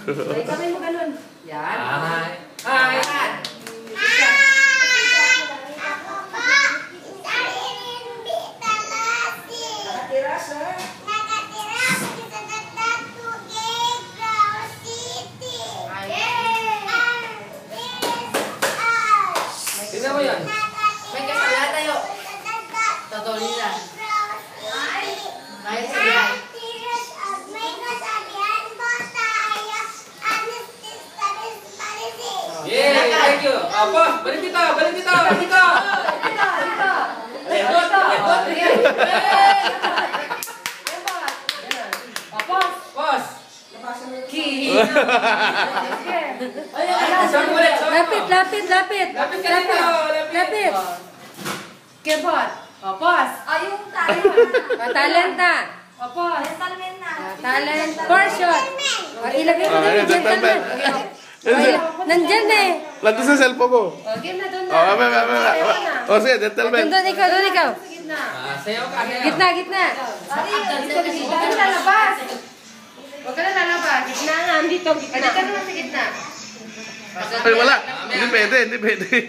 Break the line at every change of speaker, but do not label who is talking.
Kamay mo ganun. Yan.
Hi.
Nakatira sa
Tingnan mo yan. May kasalanan tayo. Totoo nila. Kahit sa bihay. Yay! Thank you! Apa? Balik dito! Balik dito! Balik dito! Lebot! Lebot! Pos!
Lapit. Kebot. Pos.
Yung talent.
Talenta. Pos. Talent. Portion. Ilagay mo doon. Gentleman. Nandyan na eh.
Nandun sa cellphone ko.
Game na doon na.
O sige, gentleman.
Doon ikaw.
Sayaw ka.
Gitna. Huwag ka na lalabas. Gitna nga. Dito, gitna. Dito naman sa gitna.
Ay, wala. Hindi pwede.